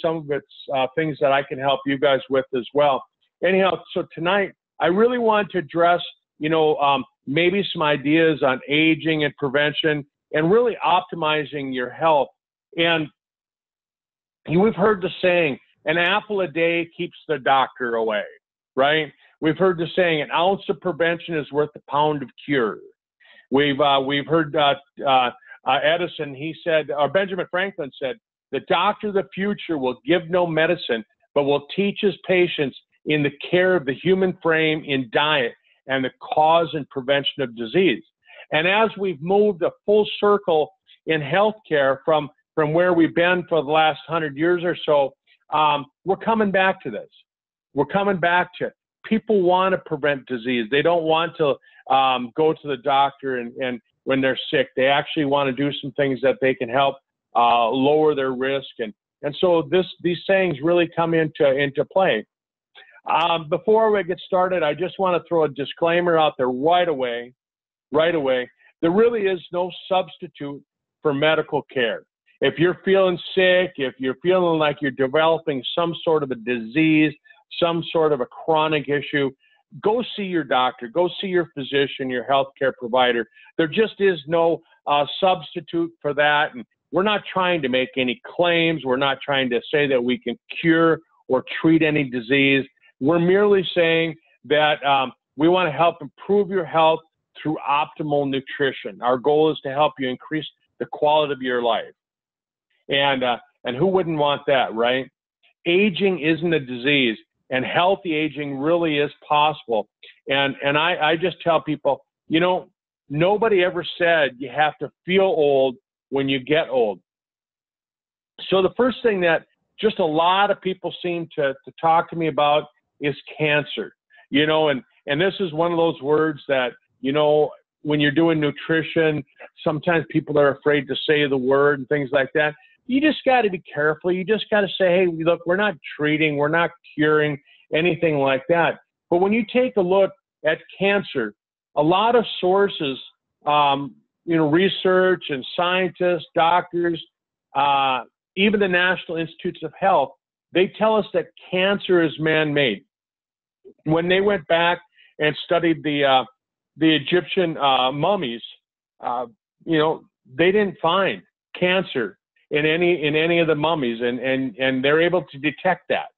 some of it's things that I can help you guys with as well. Anyhow, so tonight I really want to address, maybe some ideas on aging and prevention and really optimizing your health. And we've heard the saying, an apple a day keeps the doctor away, right? We've heard the saying, an ounce of prevention is worth a pound of cure. We've heard Edison, he said, or Benjamin Franklin said, the doctor of the future will give no medicine, but will teach his patients in the care of the human frame, in diet, and the cause and prevention of disease. And as we've moved a full circle in healthcare from where we've been for the last 100 years or so, we're coming back to this. We're coming back to it. People want to prevent disease. They don't want to go to the doctor and when they're sick. They actually want to do some things that they can help lower their risk. And so these sayings really come into play. Before we get started, I just want to throw a disclaimer out there right away. There really is no substitute for medical care. If you're feeling sick, if you're feeling like you're developing some sort of a disease, some sort of a chronic issue, go see your doctor, go see your physician, your healthcare provider. There just is no substitute for that. And we're not trying to make any claims. We're not trying to say that we can cure or treat any disease. We're merely saying that we want to help improve your health through optimal nutrition. Our goal is to help you increase the quality of your life. And who wouldn't want that, right? Aging isn't a disease, and healthy aging really is possible. And I just tell people, nobody ever said you have to feel old when you get old. So the first thing that just a lot of people seem to talk to me about is cancer, and this is one of those words that, when you're doing nutrition, sometimes people are afraid to say the word and things like that. You just got to be careful. You just got to say, hey, look, we're not treating, we're not curing, anything like that. But when you take a look at cancer, a lot of sources, research and scientists, doctors, even the National Institutes of Health, they tell us that cancer is man-made. When they went back and studied the Egyptian mummies, they didn't find cancer in any of the mummies, and they're able to detect that.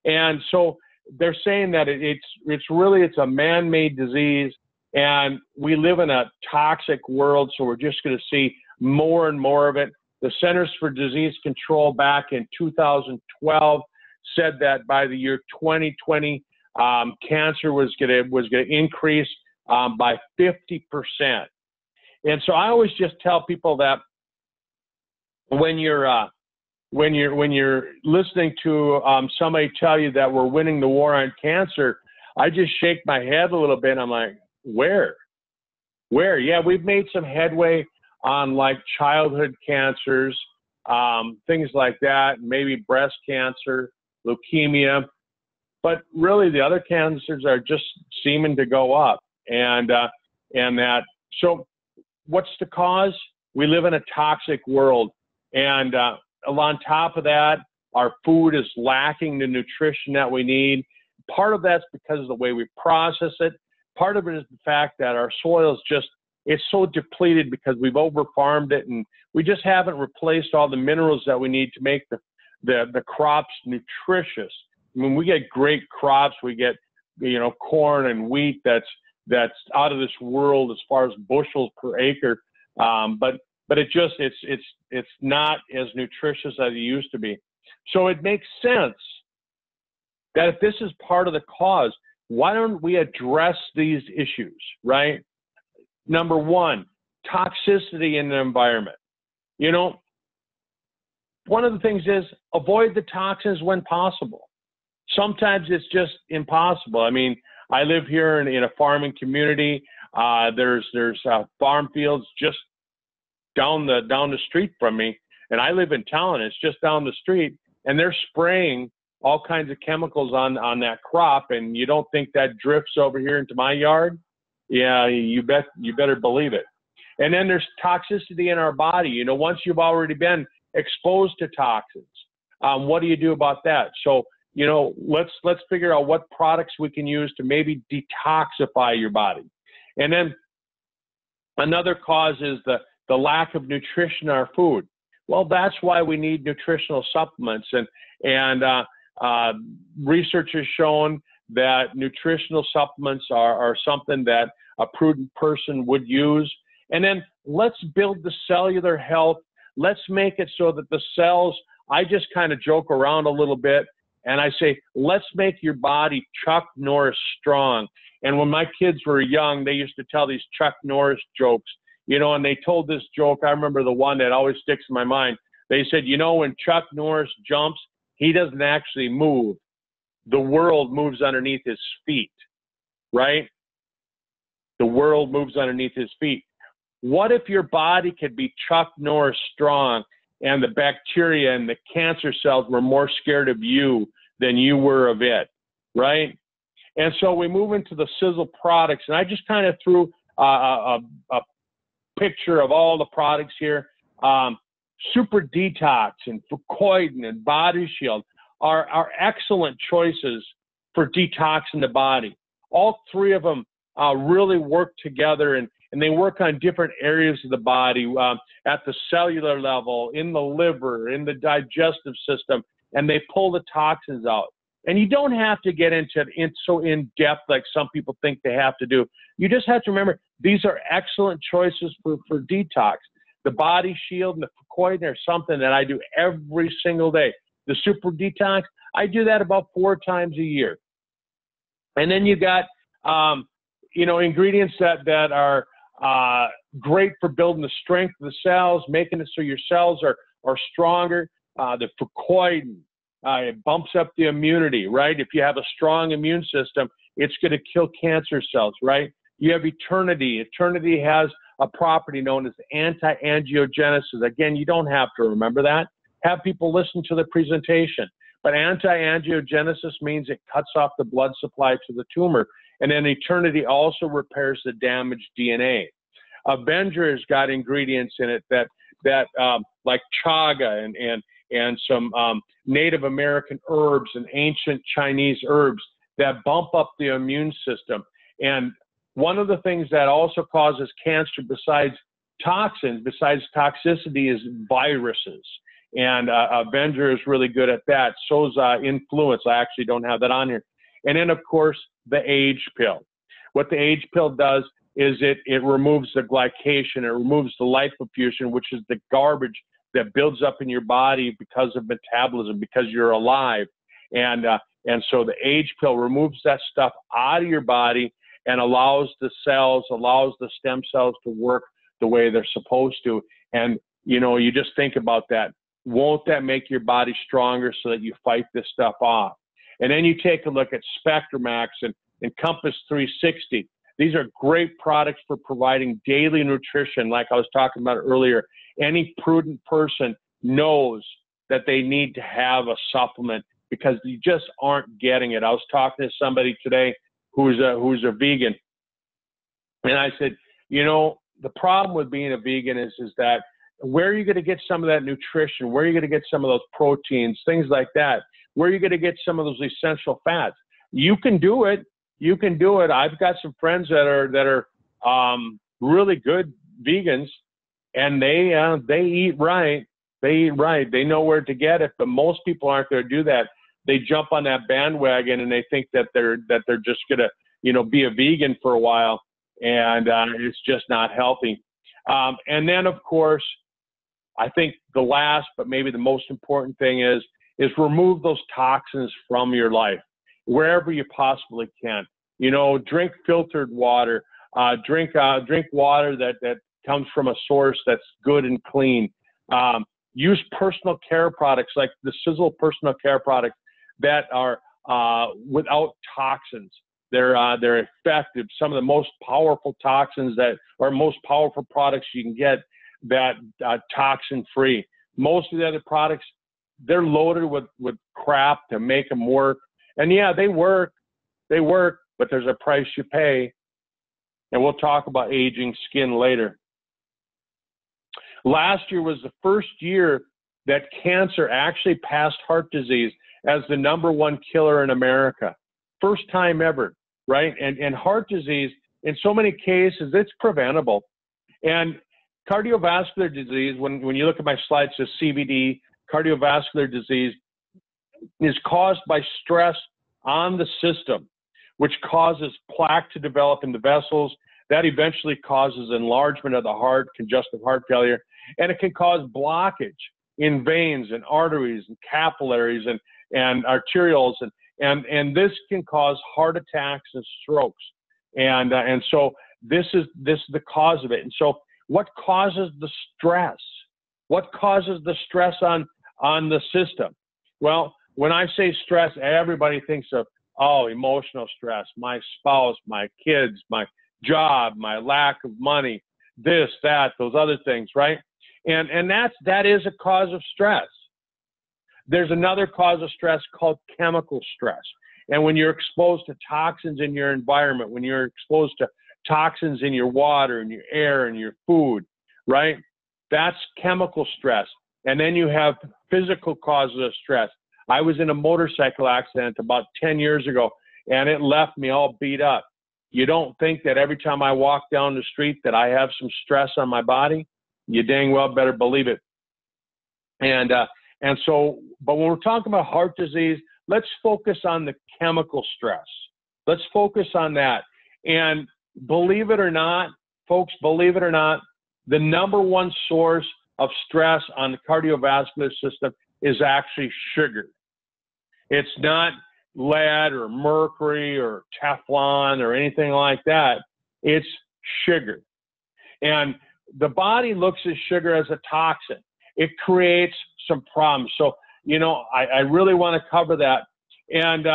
And so they're saying that it's a man-made disease, and we live in a toxic world, so we're just going to see more and more of it. The Centers for Disease Control back in 2012 said that by the year 2020, cancer was going to increase by 50%. And so I always just tell people that when you're listening to somebody tell you that we're winning the war on cancer, I just shake my head a little bit. I'm like, where? Yeah, we've made some headway on like childhood cancers, things like that, maybe breast cancer, leukemia, but really the other cancers are just seeming to go up. And so what's the cause? We live in a toxic world. And on top of that, our food is lacking the nutrition that we need. Part of that's because of the way we process it. Part of it is the fact that our soil is it's so depleted because we've over-farmed it, and we just haven't replaced all the minerals that we need to make the crops nutritious. I mean, we get great crops. We get, corn and wheat that's out of this world as far as bushels per acre. But it's not as nutritious as it used to be. So it makes sense that if this is part of the cause, why don't we address these issues, right? Number one, toxicity in the environment. One of the things is avoid the toxins when possible. Sometimes it's just impossible. I mean, I live here in a farming community. There's farm fields just down the street from me, and I live in town. It's just down the street, and they're spraying all kinds of chemicals on that crop. And you don't think that drifts over here into my yard? Yeah, you better believe it. And then there's toxicity in our body. Once you've already been exposed to toxins, What do you do about that? So, you know, let's figure out what products we can use to maybe detoxify your body. And then another cause is the lack of nutrition in our food. Well, that's why we need nutritional supplements. And research has shown that nutritional supplements are something that a prudent person would use. And then let's build the cellular health. Let's make it so that the cells, I just kind of joke around a little bit and I say, let's make your body Chuck Norris strong. And when my kids were young, they used to tell these Chuck Norris jokes, you know, and they told this joke. I remember the one that always sticks in my mind. They said, you know, when Chuck Norris jumps, he doesn't actually move. The world moves underneath his feet, right? The world moves underneath his feet. What if your body could be Chuck Norris strong and the bacteria and the cancer cells were more scared of you than you were of it, right? And so we move into the Sisel products, and I just kind of threw a picture of all the products here. Super Detox and Fucoidan and Body Shield are excellent choices for detoxing the body. All three of them really work together, and they work on different areas of the body, at the cellular level, in the liver, in the digestive system, and they pull the toxins out. And you don't have to get into it so in depth like some people think they have to do. You just have to remember these are excellent choices for detox. The Body Shield and the Fucoidan are something that I do every single day. The Super Detox, I do that about 4 times a year. And then you got, you know, ingredients that are great for building the strength of the cells, making it so your cells are stronger. The Fucoidan, it bumps up the immunity, right? If you have a strong immune system, it's going to kill cancer cells, right? You have Eternity. Eternity has a property known as anti-angiogenesis. Again, you don't have to remember that. Have people listen to the presentation. But anti-angiogenesis means it cuts off the blood supply to the tumor. And then Eternity also repairs the damaged DNA. Avenger has got ingredients in it that like chaga and some Native American herbs and ancient Chinese herbs that bump up the immune system. And one of the things that also causes cancer besides toxins, besides toxicity, is viruses. And Avenger is really good at that. So is Influence. I actually don't have that on here. And then, of course, the Age Pill. What the Age Pill does is it removes the glycation. It removes the lipofuscin, which is the garbage that builds up in your body because of metabolism, because you're alive. And so the Age Pill removes that stuff out of your body and allows the cells, allows the stem cells to work the way they're supposed to. And, you know, you just think about that. Won't that make your body stronger so that you fight this stuff off? And then you take a look at SpectraMax and Compass 360. These are great products for providing daily nutrition, like I was talking about earlier. Any prudent person knows that they need to have a supplement because you just aren't getting it. I was talking to somebody today who's a vegan, and I said, you know, the problem with being a vegan is that where are you going to get some of that nutrition? Where are you going to get some of those proteins, things like that? Where are you going to get some of those essential fats? You can do it. You can do it. I've got some friends that are really good vegans, and they eat right. They eat right. They know where to get it, but most people aren't going to do that. They jump on that bandwagon and they think that they're just going to, you know, be a vegan for a while, and it's just not healthy. And then, of course, I think the last, but maybe the most important thing is remove those toxins from your life wherever you possibly can. You know, drink filtered water, drink water that comes from a source that's good and clean. Use personal care products like the Sisel personal care products that are without toxins. They're effective. Some of the most powerful toxins most powerful products you can get that toxin free. Most of the other products, they're loaded with crap to make them work. And yeah, they work, but there's a price you pay. And we'll talk about aging skin later. Last year was the first year that cancer actually passed heart disease as the #1 killer in America. First time ever, right? And heart disease, in so many cases, it's preventable. And cardiovascular disease, when you look at my slides, it says CVD, cardiovascular disease, is caused by stress on the system, which causes plaque to develop in the vessels. That eventually causes enlargement of the heart, congestive heart failure, and it can cause blockage in veins and arteries and capillaries and arterioles, and this can cause heart attacks and strokes. And so this is the cause of it. And so what causes the stress? What causes the stress on the system? Well, when I say stress, everybody thinks of, oh, emotional stress, my spouse, my kids, my job, my lack of money, this, that, those other things, right? And that is a cause of stress. There's another cause of stress called chemical stress. And when you're exposed to toxins in your environment, when you're exposed to toxins in your water and your air and your food, right? That's chemical stress. And then you have physical causes of stress. I was in a motorcycle accident about 10 years ago, and it left me all beat up. You don't think that every time I walk down the street that I have some stress on my body? You dang well better believe it. And so, but when we're talking about heart disease, let's focus on the chemical stress. Let's focus on that. And believe it or not, folks, believe it or not, the #1 source of stress on the cardiovascular system is actually sugar. It's not lead or mercury or Teflon or anything like that. It's sugar. And the body looks at sugar as a toxin. It creates some problems. So, I really want to cover that. And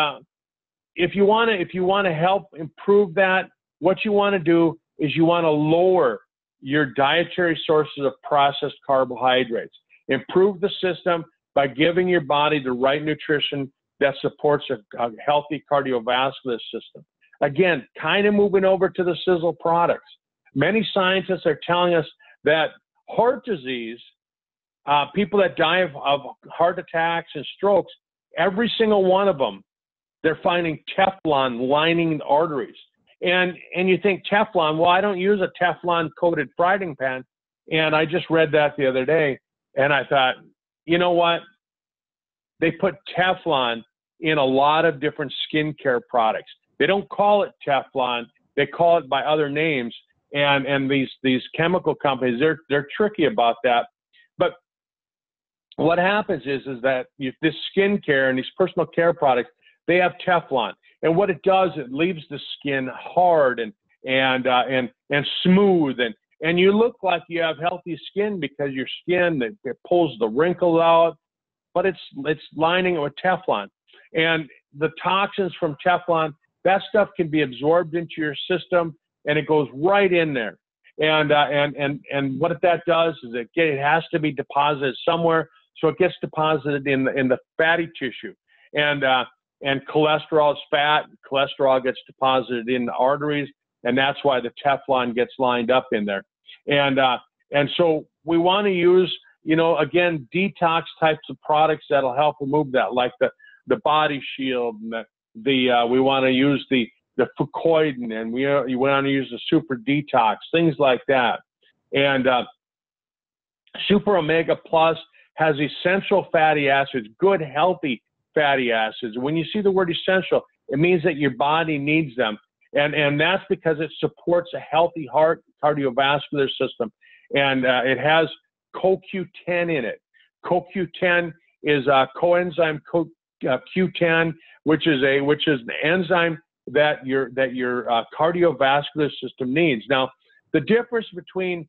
if you want to help improve that, what you want to do is you want to lower your dietary sources of processed carbohydrates. Improve the system by giving your body the right nutrition that supports a healthy cardiovascular system. Again, kind of moving over to the Sisel products. Many scientists are telling us that heart disease, people that die of heart attacks and strokes, every single one of them, they're finding Teflon lining the arteries. And you think Teflon, well, I don't use a Teflon-coated frying pan. And I just read that the other day, and I thought, you know what? They put Teflon in a lot of different skincare products. They don't call it Teflon. They call it by other names. And these chemical companies, they're tricky about that. But what happens is that this skincare and these personal care products, they have Teflon. And what it does, it leaves the skin hard and smooth, and you look like you have healthy skin because your skin, it pulls the wrinkles out, but it's lining it with Teflon. And the toxins from Teflon, that stuff can be absorbed into your system, and it goes right in there. And what that does is it has to be deposited somewhere, so it gets deposited in the fatty tissue. And cholesterol is fat. Cholesterol gets deposited in the arteries, and that's why the Teflon gets lined up in there. And so we want to use, again, detox types of products that'll help remove that, like the Body Shield, and we want to use the Fucoidan, and you want to use the Super Detox, things like that. And Super Omega Plus has essential fatty acids, good, healthy fatty acids. When you see the word essential, it means that your body needs them. And that's because it supports a healthy heart cardiovascular system. And it has CoQ10 in it. CoQ10 is a coenzyme Q10, which is an enzyme that your cardiovascular system needs. Now, the difference between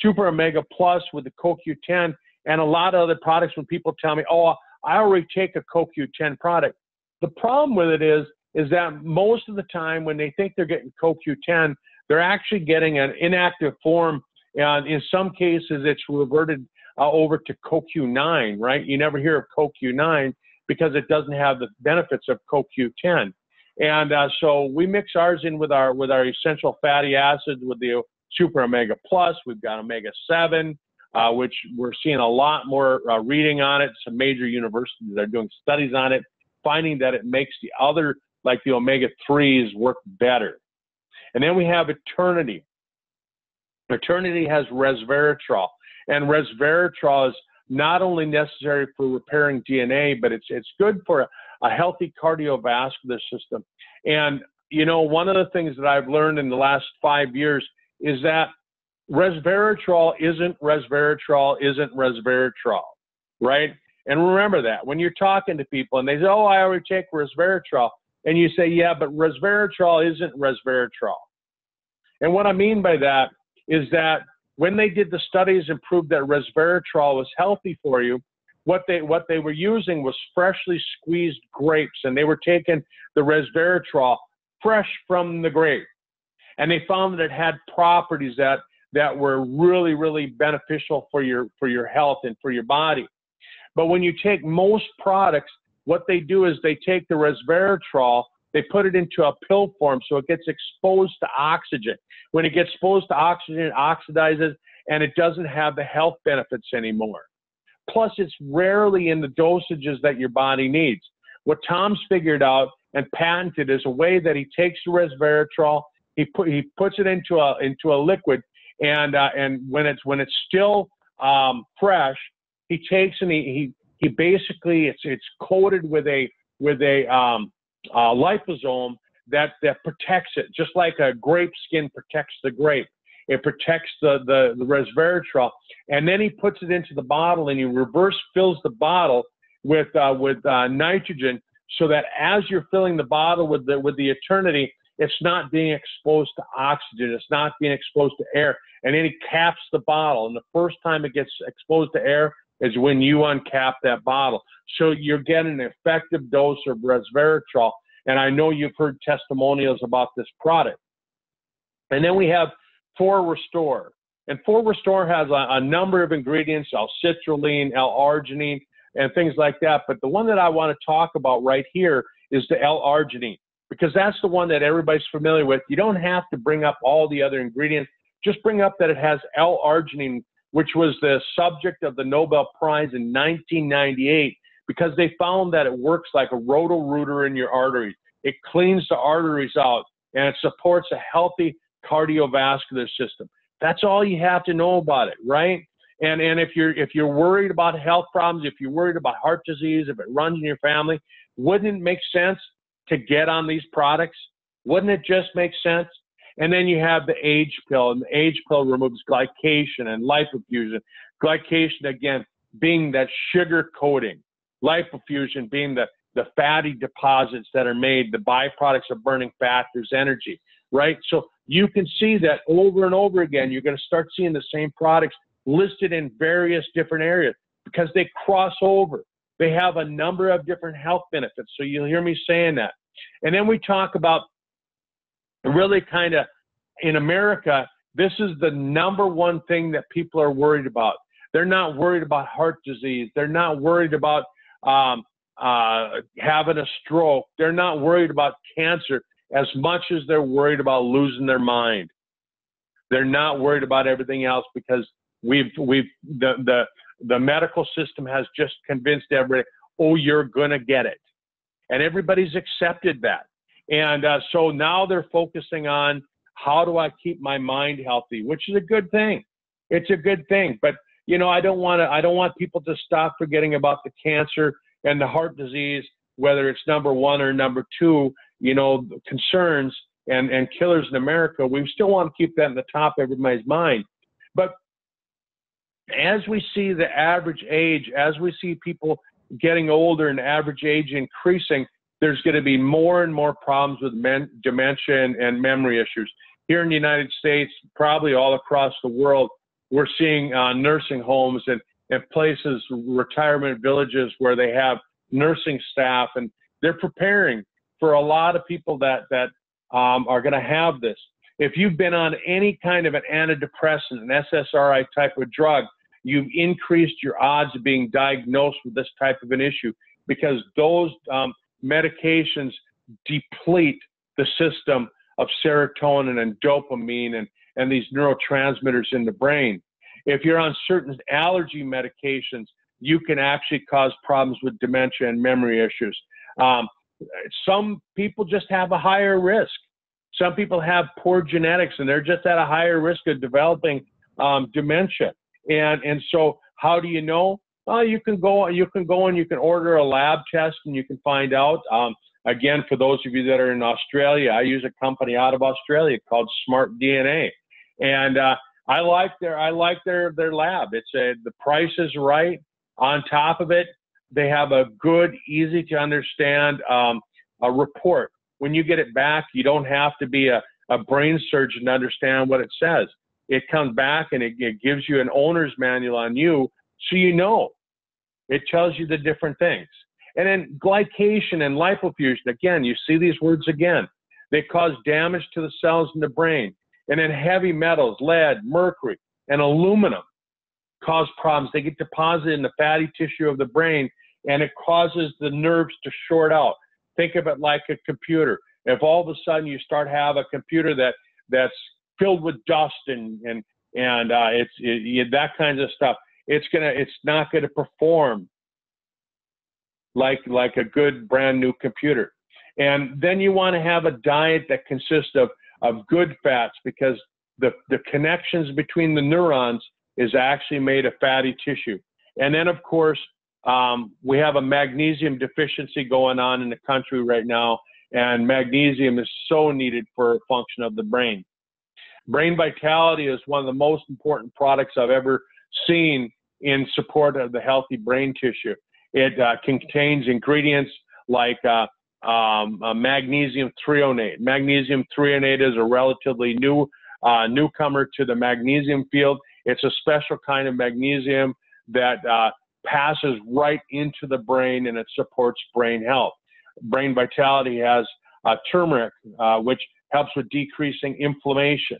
Super Omega Plus with the CoQ10 and a lot of other products, when people tell me, oh, I already take a CoQ10 product. The problem with it is that most of the time when they think they're getting CoQ10, they're actually getting an inactive form. And in some cases, it's reverted over to CoQ9, right? You never hear of CoQ9 because it doesn't have the benefits of CoQ10. And so we mix ours in with our essential fatty acids with the Super Omega Plus. We've got Omega 7. which we're seeing a lot more reading on it. Some major universities are doing studies on it, finding that it makes the other, like the omega-3s, work better. And then we have Eternity. Eternity has resveratrol, and resveratrol is not only necessary for repairing DNA, but it's good for a healthy cardiovascular system. And, you know, one of the things that I've learned in the last 5 years is that resveratrol isn't resveratrol, right? And remember that when you're talking to people and they say, oh, I already take resveratrol, and you say, yeah, but resveratrol isn't resveratrol. And what I mean by that is that when they did the studies and proved that resveratrol was healthy for you, what they were using was freshly squeezed grapes, and they were taking the resveratrol fresh from the grape, and they found that it had properties that were really, really beneficial for your health and for your body. But when you take most products, what they do is they take the resveratrol, they put it into a pill form so it gets exposed to oxygen. When it gets exposed to oxygen, it oxidizes, and it doesn't have the health benefits anymore. Plus, it's rarely in the dosages that your body needs. What Tom's figured out and patented is a way that he takes the resveratrol, he puts it into a liquid, and when it's still fresh, he takes and he basically it's coated with a liposome that protects it, just like a grape skin protects the grape. It protects the resveratrol, and then he puts it into the bottle, and he reverse fills the bottle with nitrogen, so that as you're filling the bottle with the Eternity, it's not being exposed to oxygen, it's not being exposed to air, and then he caps the bottle. And the first time it gets exposed to air is when you uncap that bottle. So you're getting an effective dose of resveratrol. And I know you've heard testimonials about this product. And then we have 4Restore. And 4Restore has a number of ingredients, L-citrulline, L-arginine, and things like that. But the one that I want to talk about right here is the L-arginine, because that's the one that everybody's familiar with. You don't have to bring up all the other ingredients. Just bring up that it has L-arginine, which was the subject of the Nobel Prize in 1998, because they found that it works like a roto-rooter in your arteries. It cleans the arteries out, and it supports a healthy cardiovascular system. That's all you have to know about it, right? And if you're worried about health problems, if you're worried about heart disease, if it runs in your family, wouldn't it make sense to get on these products? Wouldn't it just make sense? And then you have the age pill, and the age pill removes glycation and lipofuscin. Glycation, again, being that sugar coating. Lipofuscin being the fatty deposits that are made, the byproducts of burning fat, there's energy, right? So you can see that over and over again, you're going to start seeing the same products listed in various different areas because they cross over. They have a number of different health benefits. So you'll hear me saying that. And then we talk about really kind of, in America, this is the number one thing that people are worried about. They're not worried about heart disease. They're not worried about having a stroke. They're not worried about cancer as much as they're worried about losing their mind. They're not worried about everything else because the medical system has just convinced everybody, oh, you're going to get it. And everybody's accepted that. And so now they're focusing on how do I keep my mind healthy, which is a good thing. It's a good thing. But, you know, I don't want people to stop forgetting about the cancer and the heart disease, whether it's number one or number two, you know, concerns and killers in America. We still want to keep that in the top of everybody's mind. But as we see the average age, as we see people getting older and average age increasing, there's going to be more and more problems with dementia and memory issues. Here in the United States, probably all across the world, we're seeing nursing homes and places, retirement villages where they have nursing staff, and they're preparing for a lot of people that are going to have this. If you've been on any kind of an antidepressant, an SSRI type of drug, you've increased your odds of being diagnosed with this type of an issue because those medications deplete the system of serotonin and dopamine and these neurotransmitters in the brain. If you're on certain allergy medications, you can actually cause problems with dementia and memory issues. Some people just have a higher risk. Some people have poor genetics and they're just at a higher risk of developing dementia. And so how do you know? You can go and you can order a lab test and you can find out. Again, for those of you that are in Australia, I use a company out of Australia called Smart DNA, and I like their lab. The price is right. On top of it, they have a good, easy to understand a report. When you get it back, you don't have to be a brain surgeon to understand what it says. It comes back and it gives you an owner's manual on you, so you know. It tells you the different things. And then glycation and lipofuscin, again, you see these words again. They cause damage to the cells in the brain. And then heavy metals, lead, mercury, and aluminum cause problems. They get deposited in the fatty tissue of the brain, and it causes the nerves to short out. Think of it like a computer. If all of a sudden you start have a computer that's filled with dust and that kind of stuff, it's not gonna perform like a good brand new computer. And then you want to have a diet that consists of good fats, because the connections between the neurons is actually made of fatty tissue. And then of course, we have a magnesium deficiency going on in the country right now, and magnesium is so needed for function of the brain. Brain Vitality is one of the most important products I've ever seen in support of the healthy brain tissue. It contains ingredients like magnesium threonate. Magnesium threonate is a relatively newcomer to the magnesium field. It's a special kind of magnesium that passes right into the brain, and it supports brain health. Brain Vitality has turmeric, which helps with decreasing inflammation.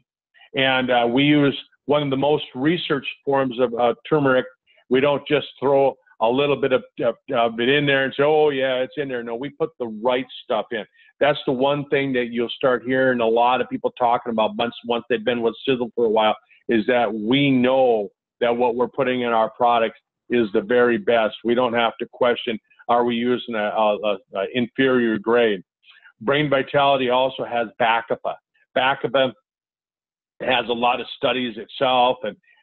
And we use one of the most researched forms of turmeric. We don't just throw a little bit of it in there and say, oh yeah, it's in there. No, we put the right stuff in. That's the one thing that you'll start hearing a lot of people talking about once they've been with Sisel for a while, is that we know that what we're putting in our products is the very best. We don't have to question, are we using a inferior grade? Brain Vitality also has Bacapa. Bacapa has a lot of studies itself,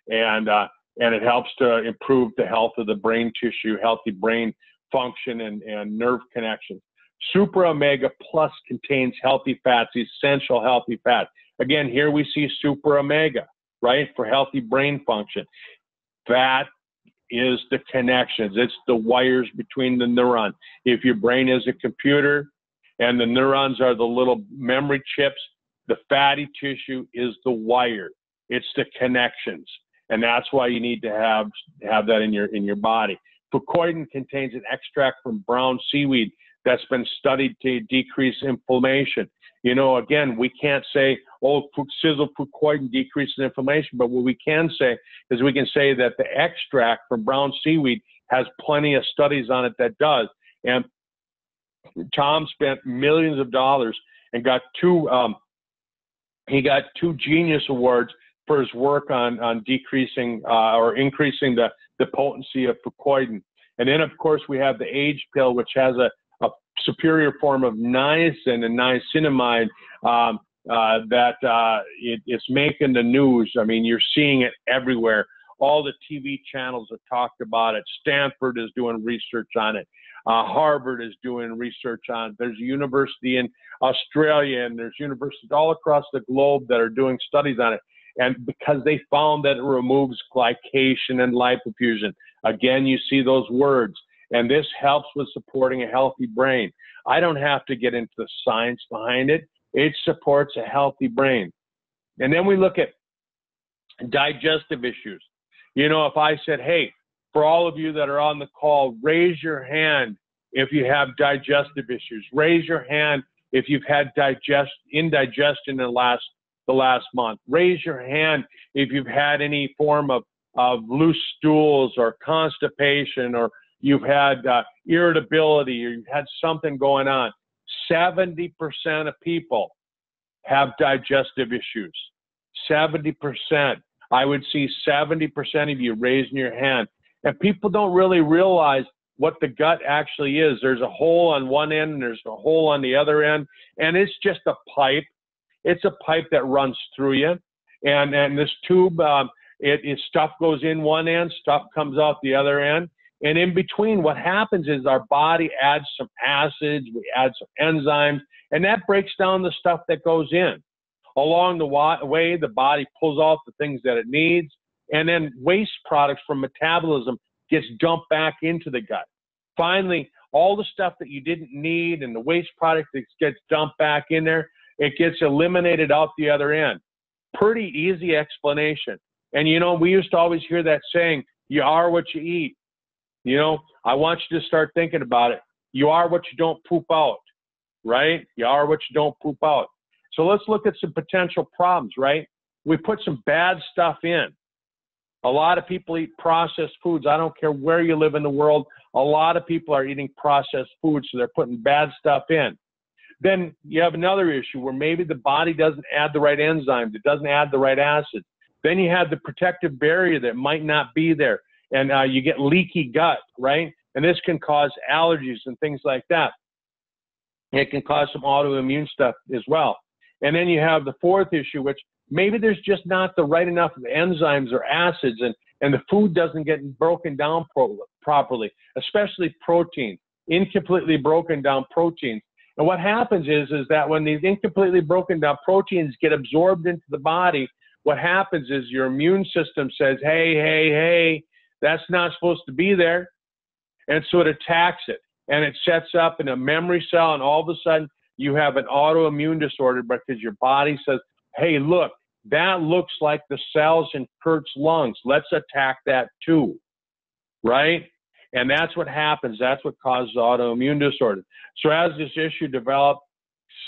and it helps to improve the health of the brain tissue, healthy brain function, and nerve connections. Super Omega Plus contains healthy fats, essential healthy fats. Again, here we see Super Omega, right, for healthy brain function. Fat is the connections. It's the wires between the neurons. If your brain is a computer and the neurons are the little memory chips, the fatty tissue is the wire. It's the connections. And that's why you need to have that in your body. Fucoidan contains an extract from brown seaweed that's been studied to decrease inflammation. You know, again, we can't say, oh, Sisel fucoidan decreases inflammation, but what we can say is we can say that the extract from brown seaweed has plenty of studies on it that does. And Tom spent millions of dollars and got two Genius Awards for his work on decreasing or increasing the potency of fucoidan. And then, of course, we have the age pill, which has a superior form of niacin and niacinamide it's making the news. I mean, you're seeing it everywhere. All the TV channels have talked about it. Stanford is doing research on it. Harvard is doing research on it. There's a university in Australia, and there's universities all across the globe that are doing studies on it. And because they found that it removes glycation and lipofuscin. Again, you see those words. And this helps with supporting a healthy brain. I don't have to get into the science behind it. It supports a healthy brain. And then we look at digestive issues. You know, if I said, hey, for all of you that are on the call, raise your hand if you have digestive issues. Raise your hand if you've had indigestion in the last month. Raise your hand if you've had any form of loose stools or constipation, or you've had irritability, or you've had something going on. 70% of people have digestive issues. 70%. I would see 70% of you raising your hand. And people don't really realize what the gut actually is. There's a hole on one end and there's a hole on the other end, and it's just a pipe. It's a pipe that runs through you. And this tube, stuff goes in one end, stuff comes out the other end. And in between, what happens is our body adds some acids, we add some enzymes, and that breaks down the stuff that goes in. Along the way, the body pulls out the things that it needs, and then waste products from metabolism gets dumped back into the gut. Finally, all the stuff that you didn't need and the waste product that gets dumped back in there, it gets eliminated out the other end. Pretty easy explanation. And, you know, we used to always hear that saying, you are what you eat. You know, I want you to start thinking about it. You are what you don't poop out, right? You are what you don't poop out. So let's look at some potential problems, right? We put some bad stuff in. A lot of people eat processed foods. I don't care where you live in the world. A lot of people are eating processed foods, so they're putting bad stuff in. Then you have another issue where maybe the body doesn't add the right enzymes. It doesn't add the right acids. Then you have the protective barrier that might not be there. And you get leaky gut, right? And this can cause allergies and things like that. It can cause some autoimmune stuff as well. And then you have the fourth issue, which maybe there's just not the right enough of enzymes or acids, and the food doesn't get broken down properly, especially protein, incompletely broken down proteins. And what happens is that when these incompletely broken down proteins get absorbed into the body, what happens is your immune system says, hey, that's not supposed to be there. And so it attacks it, and it sets up in a memory cell, and all of a sudden you have an autoimmune disorder because your body says, hey, look, that looks like the cells in Kurt's lungs. Let's attack that too, right? And that's what happens. That's what causes autoimmune disorder. So as this issue develops,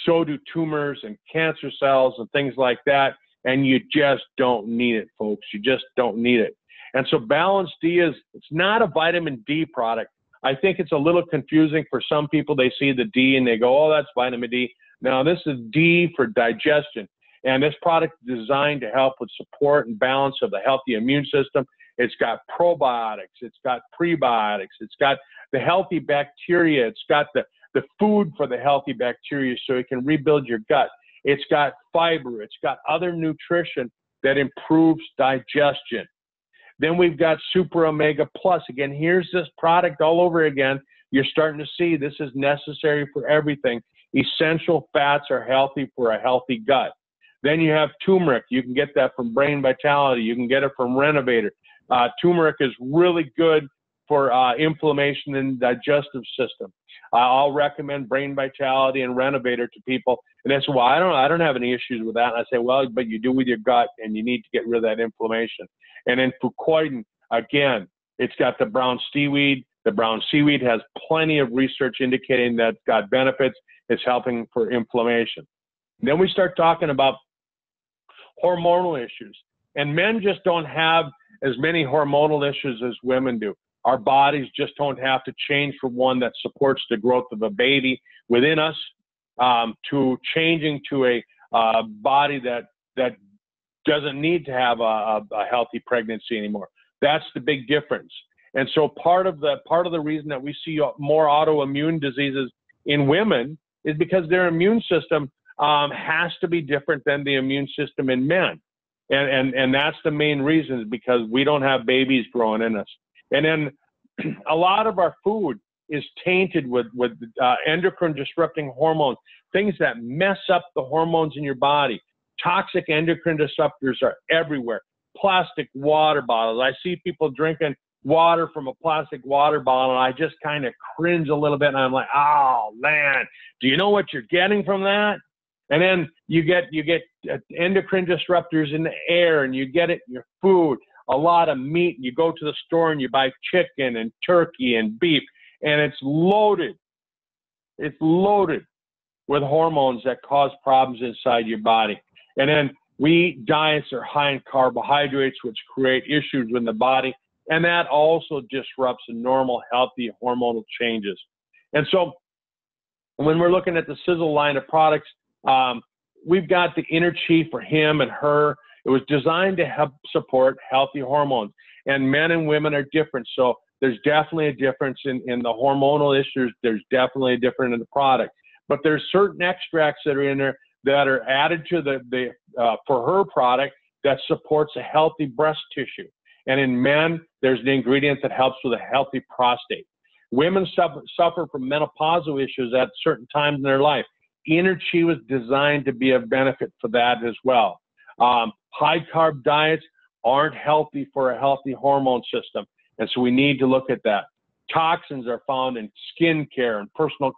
so do tumors and cancer cells and things like that, and you just don't need it, folks. You just don't need it. And so Balance D it's not a vitamin D product. I think it's a little confusing for some people. They see the D and they go, oh, that's vitamin D. Now, this is D for digestion. And this product is designed to help with support and balance of the healthy immune system. It's got probiotics. It's got prebiotics. It's got the healthy bacteria. It's got the food for the healthy bacteria so it can rebuild your gut. It's got fiber. It's got other nutrition that improves digestion. Then we've got Super Omega Plus. Again, here's this product all over again. You're starting to see this is necessary for everything. Essential fats are healthy for a healthy gut. Then you have turmeric. You can get that from Brain Vitality. You can get it from Renovator. Turmeric is really good for inflammation in the digestive system. I'll recommend Brain Vitality and Renovator to people, and that's why I don't have any issues with that. And I say, well, but you do with your gut, and you need to get rid of that inflammation. And then fucoidan, again, it's got the brown seaweed. The brown seaweed has plenty of research indicating that it's got benefits. It's helping for inflammation. And then we start talking about hormonal issues. And men just don't have as many hormonal issues as women do. Our bodies just don't have to change from one that supports the growth of a baby within us to changing to a body that doesn't need to have a healthy pregnancy anymore. That's the big difference. And so part of the reason that we see more autoimmune diseases in women is because their immune system has to be different than the immune system in men. And that's the main reason, is because we don't have babies growing in us. And then a lot of our food is tainted with endocrine disrupting hormones, things that mess up the hormones in your body. Toxic endocrine disruptors are everywhere. Plastic water bottles. I see people drinking water from a plastic water bottle, and I just kind of cringe a little bit, and I'm like, oh man, do you know what you're getting from that? And then you get endocrine disruptors in the air, and you get it in your food. A lot of meat, and you go to the store and you buy chicken and turkey and beef, and it's loaded. It's loaded with hormones that cause problems inside your body. And then we eat diets that are high in carbohydrates, which create issues in the body, and that also disrupts the normal, healthy hormonal changes. And so when we're looking at the Sisel line of products, we've got the Inner Chi for him and her. It was designed to help support healthy hormones. And men and women are different. So there's definitely a difference in the hormonal issues. There's definitely a difference in the product. But there's certain extracts that are in there that are added to for her product that supports a healthy breast tissue. And in men, there's an ingredient that helps with a healthy prostate. Women suffer from menopausal issues at certain times in their life. Inner Chi was designed to be of benefit for that as well. High carb diets aren't healthy for a healthy hormone system. And so we need to look at that. Toxins are found in skin care and personal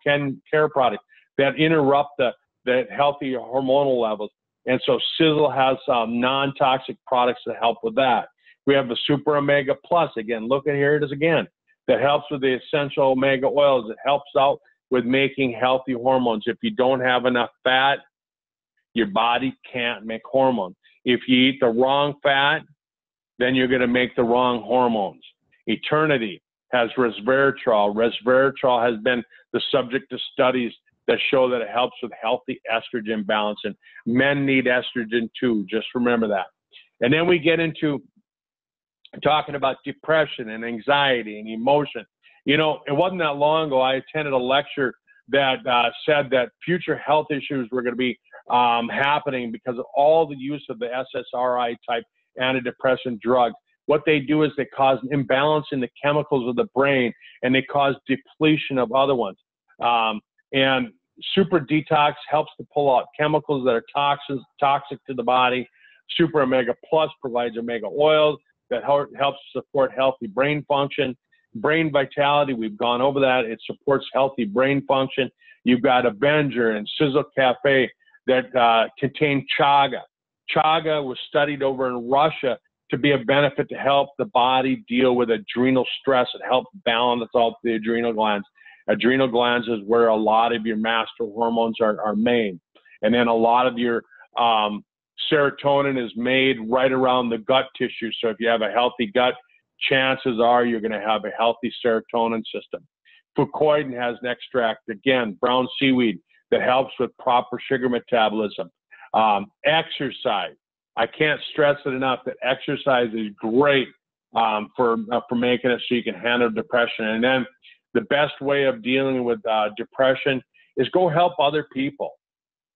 care products that interrupt the healthy hormonal levels. And so Sisel has non-toxic products that help with that. We have the Super Omega Plus. Again, look at here it is again. That helps with the essential omega oils. It helps out with making healthy hormones. If you don't have enough fat, your body can't make hormones. If you eat the wrong fat, then you're going to make the wrong hormones. Eternity has resveratrol. Resveratrol has been the subject of studies that show that it helps with healthy estrogen balance. And men need estrogen too. Just remember that. And then we get into talking about depression and anxiety and emotion. You know, it wasn't that long ago I attended a lecture that said that future health issues were going to be happening because of all the use of the SSRI type antidepressant drugs. What they do is they cause an imbalance in the chemicals of the brain, and they cause depletion of other ones. And Super Detox helps to pull out chemicals that are toxic to the body. Super Omega Plus provides omega oils that helps support healthy brain function. Brain vitality, we've gone over that. It supports healthy brain function. You've got Avenger and Sizzle Cafe that contain chaga. Chaga was studied over in Russia to be a benefit to help the body deal with adrenal stress. It helps balance out the adrenal glands. Adrenal glands is where a lot of your master hormones are made. And then a lot of your serotonin is made right around the gut tissue. So if you have a healthy gut, chances are you're going to have a healthy serotonin system. Fucoidan has an extract, again, brown seaweed, that helps with proper sugar metabolism. Exercise. I can't stress it enough that exercise is great for making it so you can handle depression. And then the best way of dealing with depression is go help other people.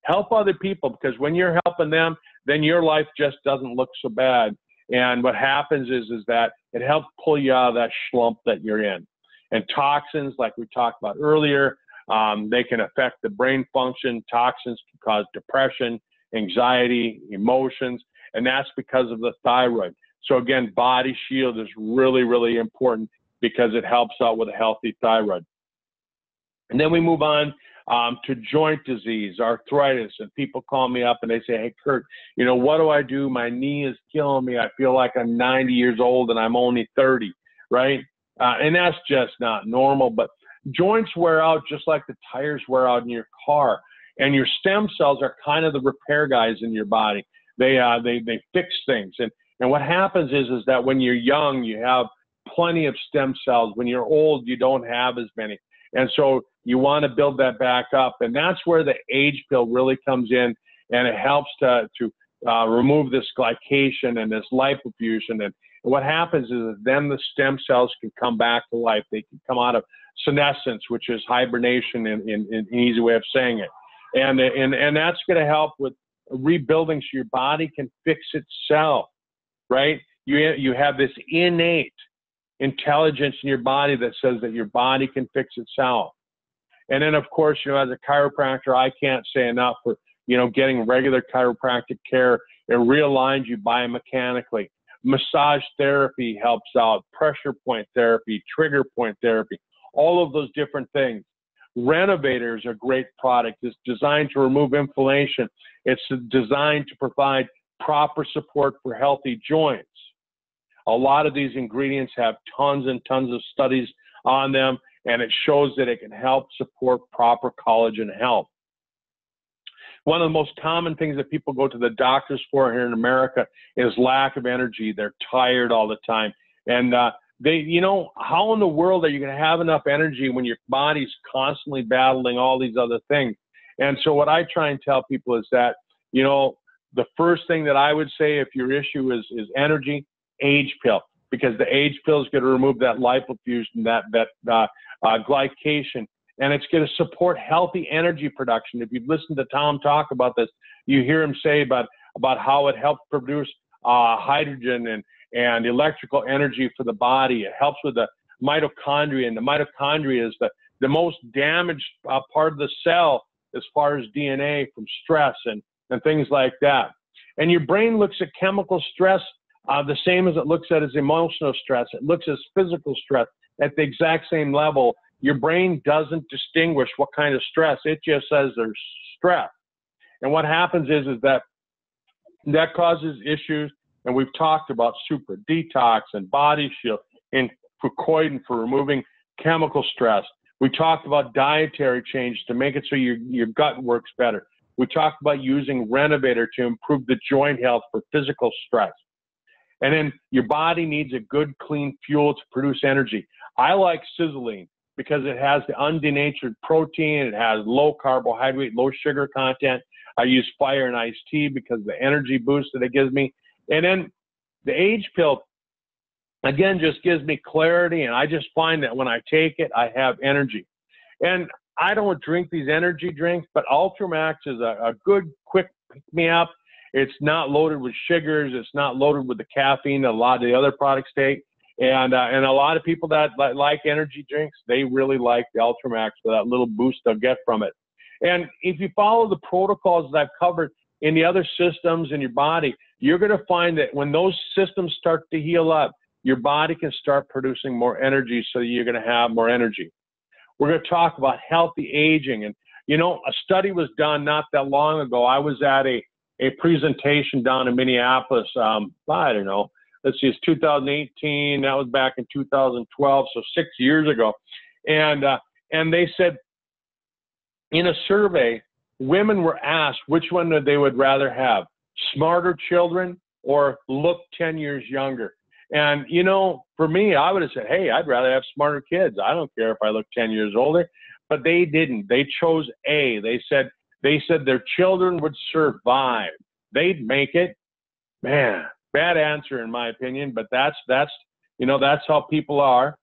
Help other people, because when you're helping them, then your life just doesn't look so bad. And what happens is that it helps pull you out of that slump that you're in. And toxins, like we talked about earlier, they can affect the brain function. Toxins can cause depression, anxiety, emotions, and that's because of the thyroid. So again, Body Shield is really, really important because it helps out with a healthy thyroid. And then we move on to joint disease, arthritis, and people call me up and they say, hey, Kurt, you know, what do I do? My knee is killing me. I feel like I'm 90 years old and I'm only 30, right? And that's just not normal, but joints wear out just like the tires wear out in your car. And your stem cells are kind of the repair guys in your body. They fix things. And what happens is that when you're young, you have plenty of stem cells. When you're old, you don't have as many. And so you want to build that back up. And that's where the age pill really comes in, and it helps to remove this glycation and this lipofuscin. And what happens is that then the stem cells can come back to life. They can come out of senescence, which is hibernation in an easy way of saying it. And that's going to help with rebuilding so your body can fix itself, right? You have this innate intelligence in your body that says that your body can fix itself. And then, of course, you know, as a chiropractor, I can't say enough for, you know, getting regular chiropractic care. It realigns you biomechanically. Massage therapy helps out, pressure point therapy, trigger point therapy, all of those different things. Renovator is a great product. It's designed to remove inflammation. It's designed to provide proper support for healthy joints. A lot of these ingredients have tons and tons of studies on them, and it shows that it can help support proper collagen health. One of the most common things that people go to the doctors for here in America is lack of energy. They're tired all the time. And you know, how in the world are you going to have enough energy when your body's constantly battling all these other things? And so what I try and tell people is that, you know, the first thing that I would say if your issue is energy, age pill, because the age pill is going to remove that lipofuscin, that glycation, and it's going to support healthy energy production. If you've listened to Tom talk about this, you hear him say about how it helps produce hydrogen and electrical energy for the body. It helps with the mitochondria, and the mitochondria is the most damaged part of the cell as far as DNA from stress and things like that. And your brain looks at chemical stress the same as it looks at as emotional stress. It looks at physical stress at the exact same level. Your brain doesn't distinguish what kind of stress. It just says there's stress. And what happens is that causes issues. And we've talked about super detox and body shield and fucoidan for removing chemical stress. We talked about dietary change to make it so your gut works better. We talked about using Renovator to improve the joint health for physical stress. And then your body needs a good, clean fuel to produce energy. I like Siseling because it has the undenatured protein. It has low carbohydrate, low sugar content. I use fire and iced tea because of the energy boost that it gives me. And then the age pill, again, just gives me clarity. And I just find that when I take it, I have energy. And I don't drink these energy drinks, but Ultramax is a good, quick pick-me-up. It's not loaded with sugars. It's not loaded with the caffeine that a lot of the other products take. And a lot of people that like energy drinks, they really like the Ultramax for that little boost they'll get from it. And if you follow the protocols that I've covered in the other systems in your body, you're going to find that when those systems start to heal up, your body can start producing more energy, so you're going to have more energy. We're going to talk about healthy aging. And, you know, a study was done not that long ago. I was at a presentation down in Minneapolis. I don't know. Let's see, it's 2018. That was back in 2012, so 6 years ago. And they said in a survey, women were asked which one they would rather have, smarter children or look 10 years younger. And, you know, for me, I would have said, hey, I'd rather have smarter kids. I don't care if I look 10 years older. But they didn't. They chose A. They said their children would survive. They'd make it. Man, bad answer in my opinion, but that's how people are.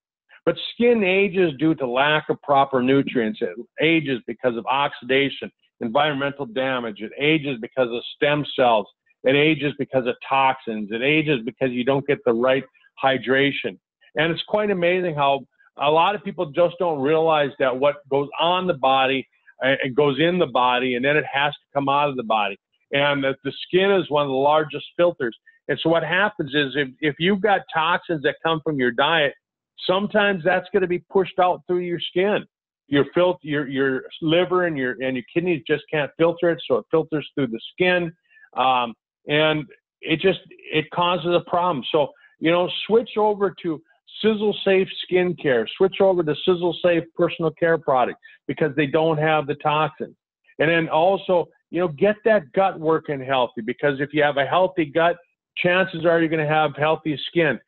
But skin ages due to lack of proper nutrients. It ages because of oxidation, environmental damage. It ages because of stem cells. It ages because of toxins. It ages because you don't get the right hydration. And it's quite amazing how a lot of people just don't realize that what goes on the body, it goes in the body, and then it has to come out of the body. And the skin is one of the largest filters. And so what happens is if you've got toxins that come from your diet, sometimes that's going to be pushed out through your skin. Your liver and your kidneys just can't filter it, so it filters through the skin. And it causes a problem. So, you know, switch over to Sisel Safe Skincare. Switch over to Sisel Safe Personal Care product because they don't have the toxins. And then also, you know, get that gut working healthy, because if you have a healthy gut, chances are you're going to have healthy skin.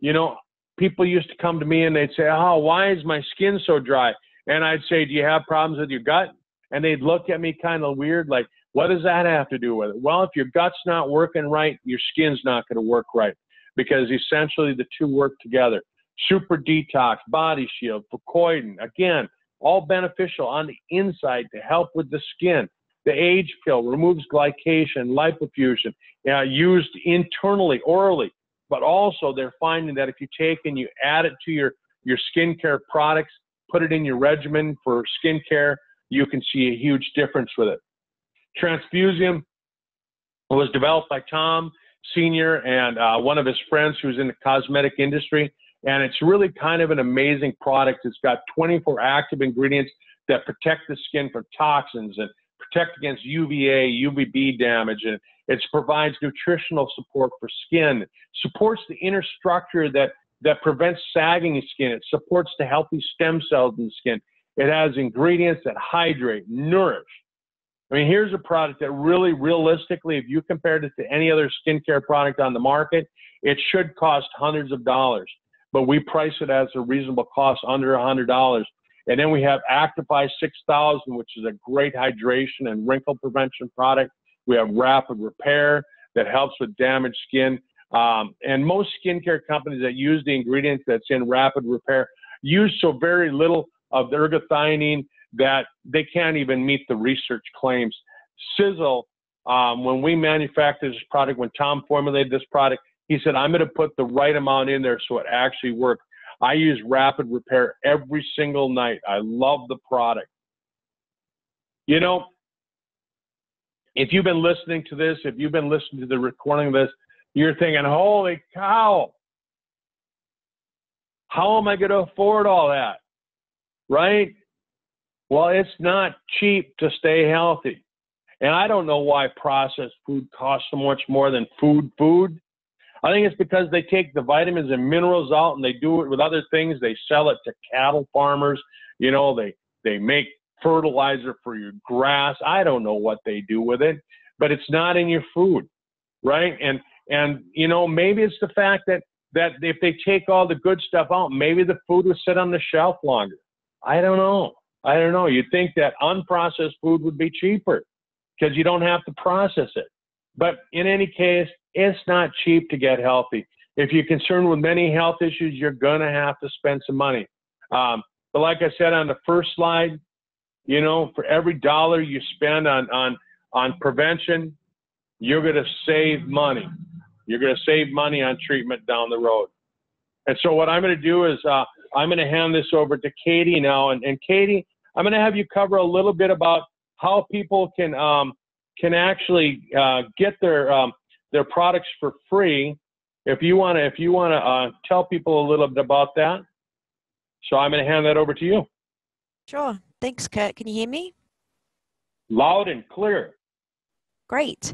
You know, people used to come to me and they'd say, oh, why is my skin so dry? And I'd say, do you have problems with your gut? And they'd look at me kind of weird, like, what does that have to do with it? Well, if your gut's not working right, your skin's not going to work right, because essentially the two work together. Super detox, body shield, fucoidan, again, all beneficial on the inside to help with the skin. The age pill removes glycation, lipofuscin, used internally, orally. But also they're finding that if you take and you add it to your skincare products, put it in your regimen for skincare, you can see a huge difference with it. Transfusium was developed by Tom Sr. and one of his friends who's in the cosmetic industry. And it's really kind of an amazing product. It's got 24 active ingredients that protect the skin from toxins and protect against UVA, UVB damage. And it provides nutritional support for skin. It supports the inner structure that prevents sagging skin. It supports the healthy stem cells in the skin. It has ingredients that hydrate, nourish. I mean, here's a product that really, realistically, if you compared it to any other skincare product on the market, it should cost hundreds of dollars. But we price it as a reasonable cost, under $100. And then we have Actify 6000, which is a great hydration and wrinkle prevention product. We have rapid repair that helps with damaged skin. And most skincare companies that use the ingredients that's in rapid repair use so very little of the ergothioneine that they can't even meet the research claims. Sisel, when we manufactured this product, when Tom formulated this product, he said, I'm going to put the right amount in there so it actually works. I use rapid repair every single night. I love the product. You know, if you've been listening to this, if you've been listening to the recording of this, you're thinking, holy cow, how am I going to afford all that? Right? Well, it's not cheap to stay healthy. And I don't know why processed food costs so much more than food. I think it's because they take the vitamins and minerals out and they do it with other things. They sell it to cattle farmers. You know, they make fertilizer for your grass. I don't know what they do with it, but it's not in your food, right? And you know, maybe it's the fact that if they take all the good stuff out, maybe the food would sit on the shelf longer. I don't know. You'd think that unprocessed food would be cheaper because you don't have to process it. But in any case, it's not cheap to get healthy. If you're concerned with many health issues, you're going to have to spend some money. But like I said on the first slide, you know, for every dollar you spend on prevention, you're going to save money. You're going to save money on treatment down the road. And so what I'm going to do is I'm going to hand this over to Katie now. And Katie, I'm going to have you cover a little bit about how people can actually get their products for free. If you want to tell people a little bit about that. So I'm going to hand that over to you. Sure. Thanks, Kurt. Can you hear me? Loud and clear. Great.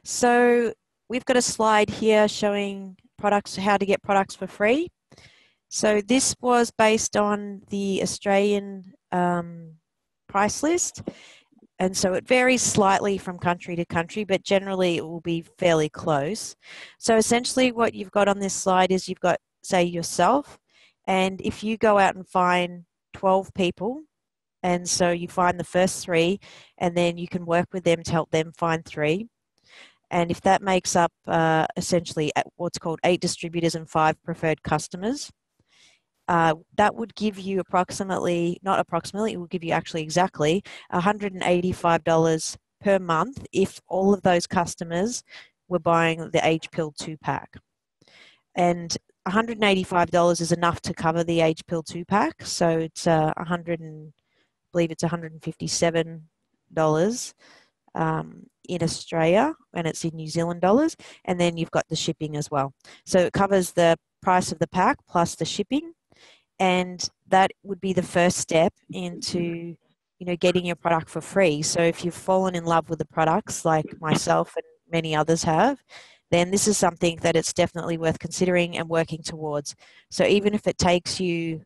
So we've got a slide here showing products, how to get products for free. So this was based on the Australian price list. And so it varies slightly from country to country, but generally it will be fairly close. So essentially what you've got on this slide is you've got, say, yourself. And if you go out and find 12 people, and so you find the first 3, and then you can work with them to help them find 3. And if that makes up essentially what's called 8 distributors and 5 preferred customers, that would give you approximately, not approximately, it will give you actually exactly $185 per month if all of those customers were buying the Age Pill 2-pack. And $185 is enough to cover the Age Pill 2-pack. So it's I believe it's $157 in Australia, and it's in New Zealand dollars. And then you've got the shipping as well. So it covers the price of the pack plus the shipping. And that would be the first step into, you know, getting your product for free. So if you've fallen in love with the products like myself and many others have, then this is something that it's definitely worth considering and working towards. So even if it takes you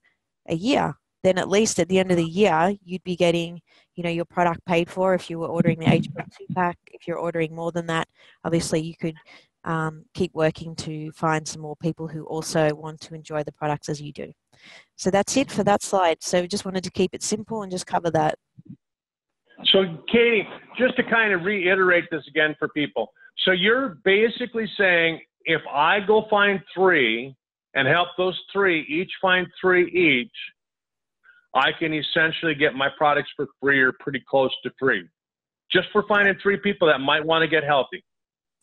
a year, then at least at the end of the year, you'd be getting, you know, your product paid for if you were ordering the HP 2-pack. If you're ordering more than that, obviously you could keep working to find some more people who also want to enjoy the products as you do. So that's it for that slide. So just wanted to keep it simple and just cover that. So Katie, just to kind of reiterate this again for people. So you're basically saying if I go find 3 and help those 3 each find 3 each, I can essentially get my products for free or pretty close to free, just for finding 3 people that might want to get healthy.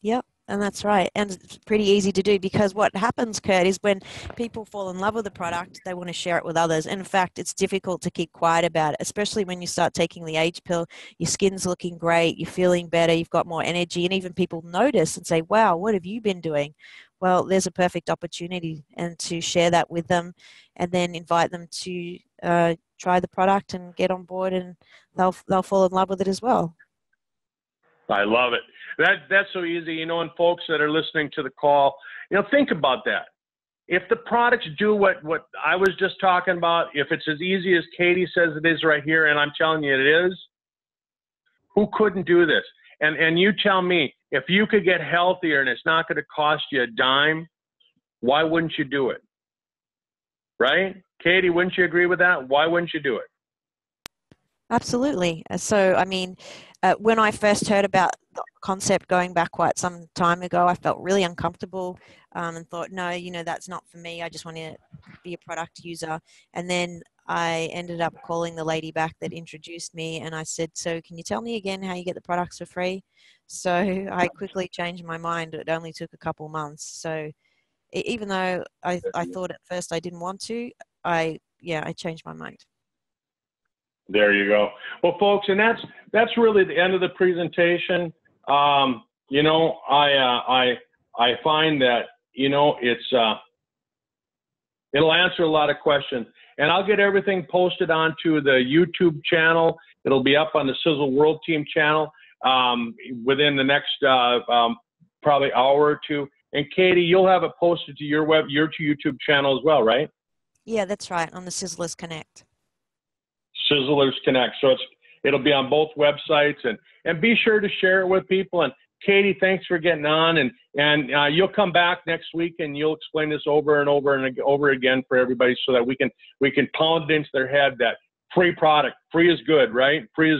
Yep. And that's right. And it's pretty easy to do because what happens, Kurt, is when people fall in love with the product, they want to share it with others. And in fact, it's difficult to keep quiet about it, especially when you start taking the Age Pill. Your skin's looking great, you're feeling better, you've got more energy, and even people notice and say, wow, what have you been doing? Well, there's a perfect opportunity and to share that with them and then invite them to try the product and get on board, and they'll fall in love with it as well. I love it. That's so easy, you know, and folks that are listening to the call, you know, think about that. If the products do what I was just talking about, if it's as easy as Katie says it is right here, and I'm telling you it is, who couldn't do this? And you tell me, if you could get healthier and it's not going to cost you a dime, why wouldn't you do it? Right? Katie, wouldn't you agree with that? Why wouldn't you do it? Absolutely. So, I mean, when I first heard about the concept going back quite some time ago, I felt really uncomfortable and thought, no, you know, that's not for me. I just want to be a product user. And then I ended up calling the lady back that introduced me, and I said, so can you tell me again how you get the products for free? So I quickly changed my mind. It only took a couple months. So even though I thought at first I didn't want to, I changed my mind. There you go. Well, folks, and that's really the end of the presentation. You know, I find that, you know, it'll answer a lot of questions, and I'll get everything posted onto the YouTube channel. It'll be up on the Sizzle World Team channel within the next probably hour or two. And Katie, you'll have it posted to your YouTube channel as well, right? Yeah, that's right, on the Siselers Connect. Siselers Connect. So it'll be on both websites, and be sure to share it with people. And Katie, thanks for getting on, and you'll come back next week and you'll explain this over and over and over again for everybody, so that we can pound it into their head that free product, free is good, right? Free is